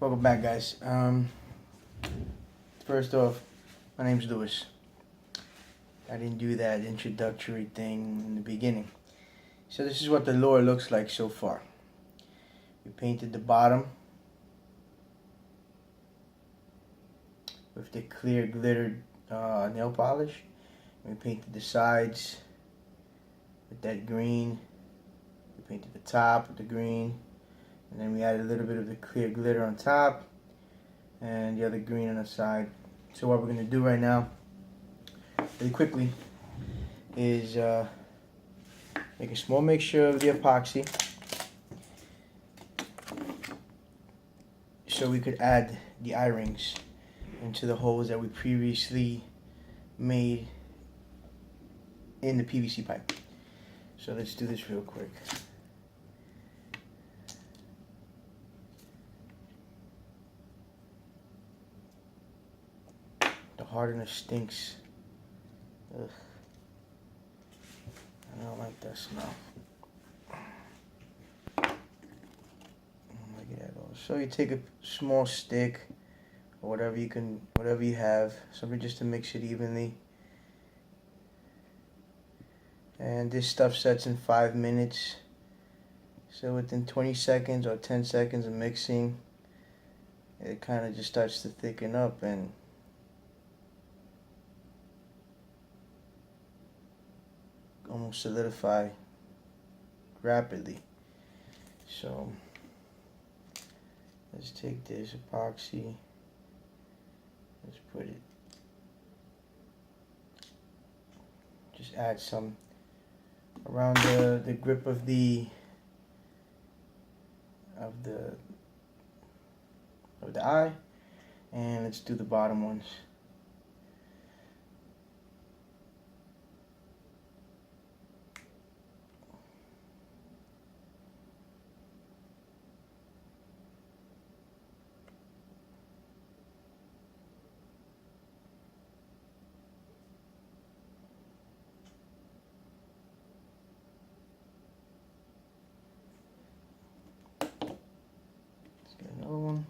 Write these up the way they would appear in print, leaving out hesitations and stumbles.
Welcome back, guys. First off, my name's Lewis. I didn't do that introductory thing in the beginning. So this is what the lure looks like so far. We painted the bottom with the clear glittered nail polish. We painted the sides with that green. We painted the top with the green. And then we added a little bit of the clear glitter on top and the other green on the side. So what we're going to do right now, really quickly, is make a small mixture of the epoxy so we could add the eye-rings into the holes that we previously made in the PVC pipe. So let's do this real quick. The hardener stinks. Ugh. I don't like that smell. I don't like it at all. So you take a small stick or whatever you have, something just to mix it evenly. And this stuff sets in 5 minutes. So within 20 seconds or 10 seconds of mixing, it kind of just starts to thicken up and almost solidify rapidly. So let's take this epoxy, let's put it, just add some around the grip of the eye, and let's do the bottom ones. Let's get another one.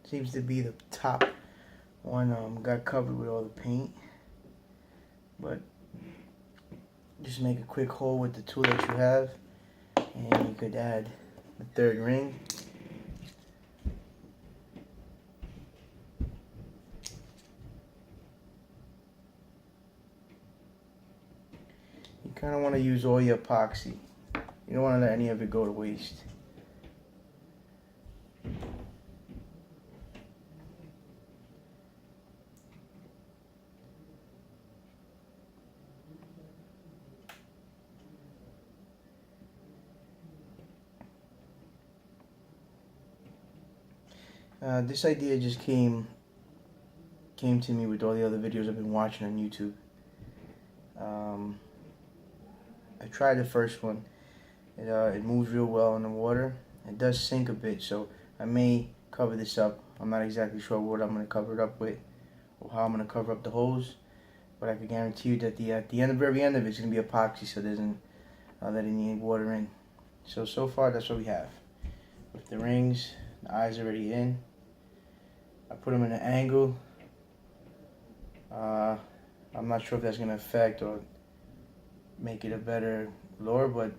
Seems to be the top one got covered with all the paint, but just make a quick hole with the tool that you have, and you could add the third ring. You kind of want to use all your epoxy. You don't want to let any of it go to waste. This idea just came to me with all the other videos I've been watching on YouTube. I tried the first one. It moves real well in the water. It does sink a bit, so I may cover this up. I'm not exactly sure what I'm going to cover it up with or how I'm going to cover up the holes, but I can guarantee you that at the very end of it, it's going to be epoxy, so it doesn't let any water in. So far, that's what we have. With the rings, the eyes already in. I put them in an angle. I'm not sure if that's going to affect or make it a better lure, but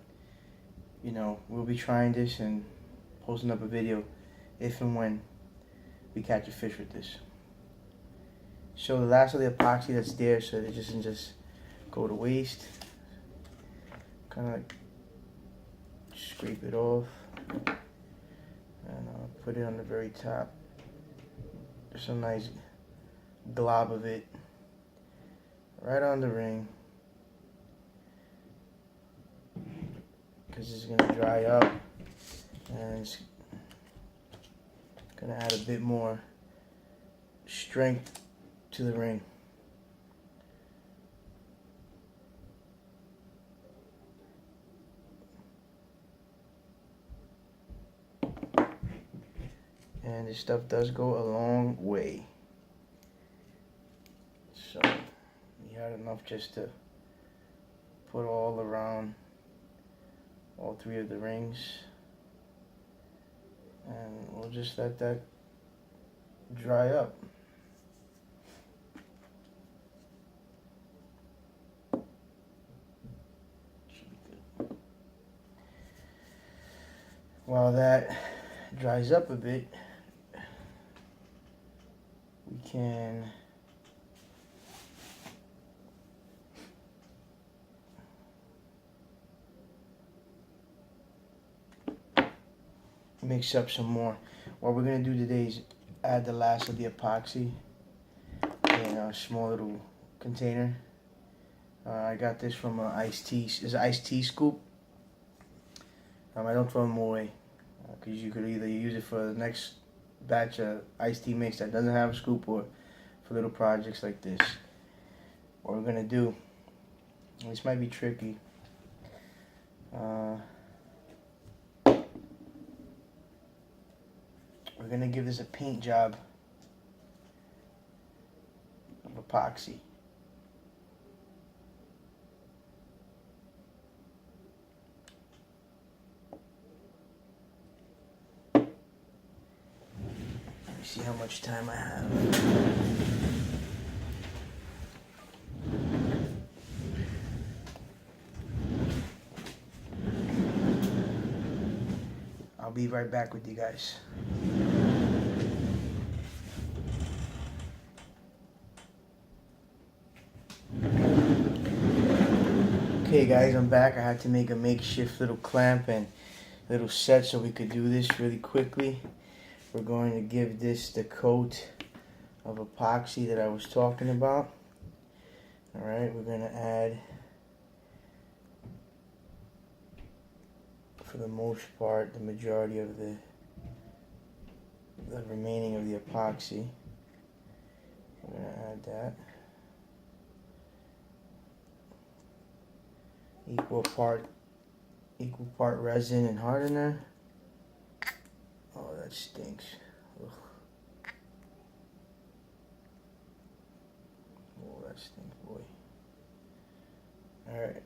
you know, we'll be trying this and posting up a video if and when we catch a fish with this. So the last of the epoxy that's there, so it doesn't just go to waste. Kind of like scrape it off and put it on the very top. There's a nice glob of it right on the ring, because it's going to dry up and it's going to add a bit more strength to the ring. And this stuff does go a long way. So we had enough just to put all around all 3 of the rings. And we'll just let that dry up. While that dries up a bit, we can mix up some more. What we're going to do today is add the last of the epoxy in a small little container. I got this from an iced tea scoop. I don't throw them away because you could either use it for the next batch of iced tea mix that doesn't have a scoop, or for little projects like this. What we're gonna do, this might be tricky. We're gonna give this a paint job of epoxy. See how much time I have. I'll be right back with you guys. Okay guys, I'm back. I had to make a makeshift little clamp and little set so we could do this really quickly. We're going to give this the coat of epoxy that I was talking about. Alright, we're going to add, for the most part, the majority of the remaining of the epoxy. We're going to add that. Equal part resin and hardener. Oh, that stinks. Ugh. Oh, that stinks, boy. Alright.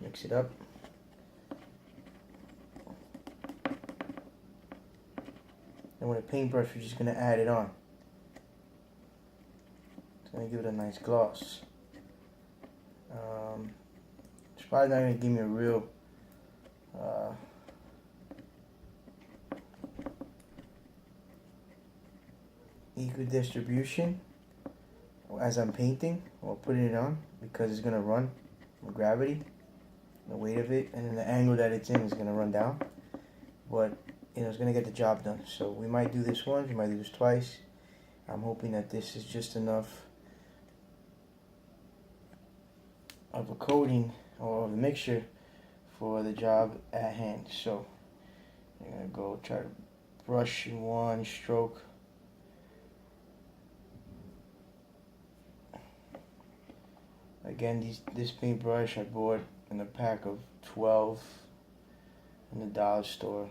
Mix it up. And with a paintbrush, we're just going to add it on. It's going to give it a nice gloss. It's probably not going to give me a real equal distribution as I'm painting or putting it on, because it's going to run with gravity, the weight of it, and then the angle that it's in is going to run down. But you know, it's going to get the job done. So we might do this once, we might do this twice. I'm hoping that this is just enough of a coating or of a mixture for the job at hand. So I'm going to go try to brush in one stroke. Again, this paintbrush I bought in a pack of 12 in the dollar store.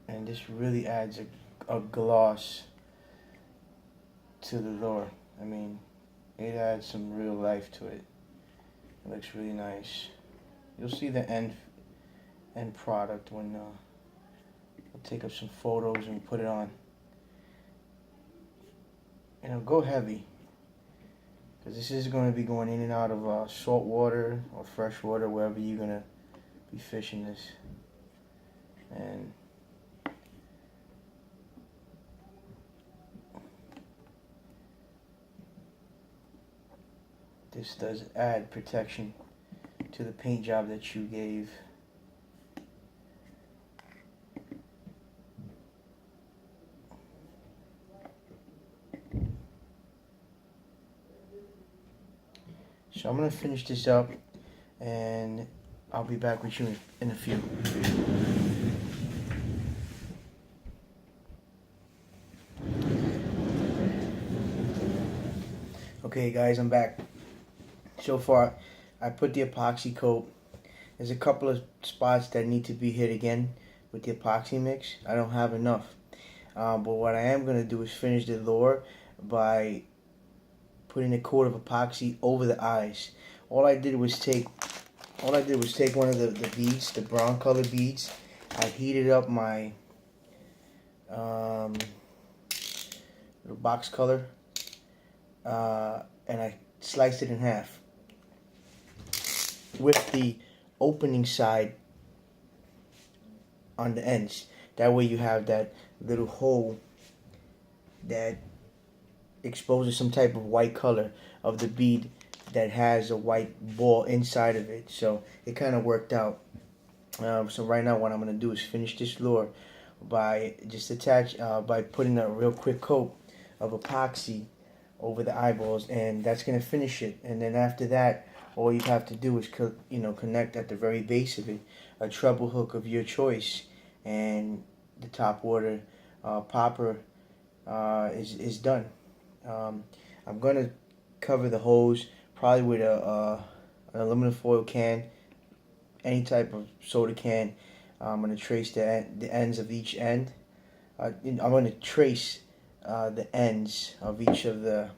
And this really adds a gloss to the door. I mean, it adds some real life to it. It looks really nice. You'll see the end product when we'll take up some photos and put it on. You know, go heavy, because this is going to be going in and out of salt water or fresh water, wherever you're going to be fishing this. And this does add protection to the paint job that you gave. So I'm going to finish this up and I'll be back with you in a few. Okay guys, I'm back. So far, I put the epoxy coat. There's a couple of spots that need to be hit again with the epoxy mix. I don't have enough. But what I am going to do is finish the lure by putting a coat of epoxy over the eyes. All I did was take one of the beads, the brown color beads. I heated up my little box color, and I sliced it in half with the opening side on the ends. That way you have that little hole that exposes some type of white color of the bead that has a white ball inside of it. So it kind of worked out. So right now what I'm going to do is finish this lure by just by putting a real quick coat of epoxy over the eyeballs, and that's going to finish it. And then after that, all you have to do is connect at the very base of it a treble hook of your choice, and the top water popper is done. I'm going to cover the hose probably with an aluminum foil can, any type of soda can. I'm going to trace the ends of each end. I'm going to trace the ends of each of the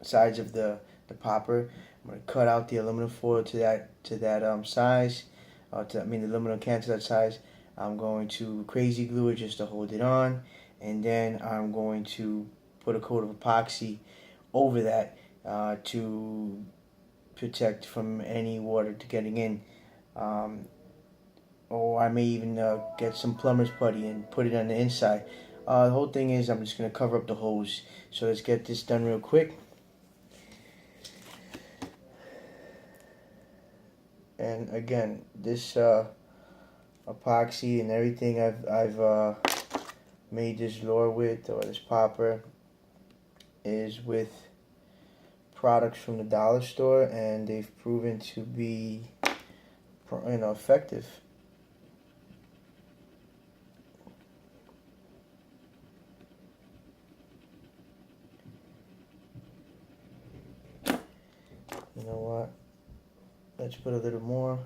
sides of the popper. I'm going to cut out the aluminum foil to that size. The aluminum can to that size. I'm going to crazy glue it just to hold it on, and then I'm going to put a coat of epoxy over that to protect from any water getting in. Or I may even get some plumber's putty and put it on the inside. The whole thing is I'm just going to cover up the hose. So let's get this done real quick. And again, this epoxy and everything I've made this lure with, or this popper, is with products from the dollar store, and they've proven to be effective. You know what? Let's put a little more.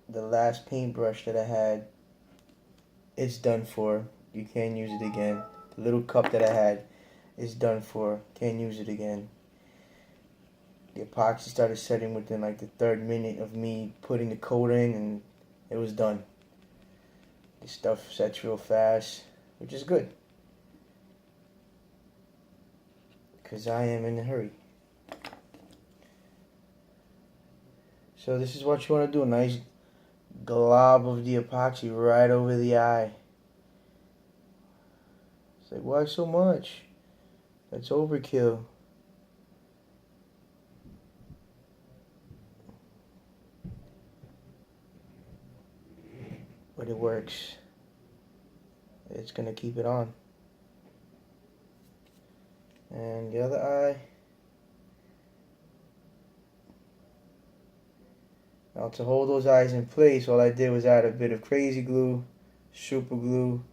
The last paintbrush that I had, it's done for. You can't use it again. The little cup that I had is done for. Can't use it again. The epoxy started setting within like the 3rd minute of me putting the coat in, and it was done. This stuff sets real fast, which is good, because I am in a hurry. So this is what you want to do. A nice glob of the epoxy right over the eye. It's like, why so much? That's overkill. But it works. It's gonna keep it on. And the other eye. Now to hold those eyes in place, all I did was add a bit of crazy glue, super glue,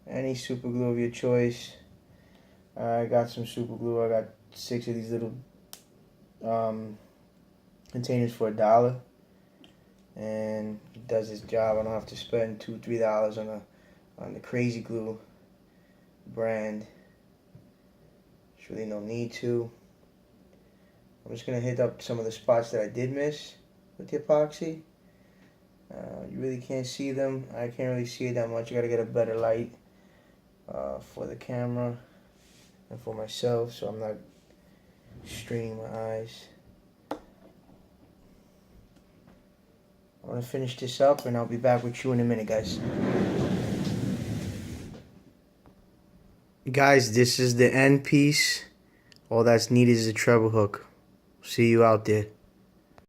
any super glue of your choice. I got some super glue. I got 6 of these little containers for $1, and it does its job. I don't have to spend $2-3 on the crazy glue brand. There's really no need to. I'm just gonna hit up some of the spots that I did miss with the epoxy. You really can't see them. I can't really see it that much. You gotta get a better light for the camera and for myself, so I'm not straining my eyes. I'm gonna finish this up, and I'll be back with you in a minute, guys. Guys, this is the end piece. All that's needed is a treble hook. See you out there.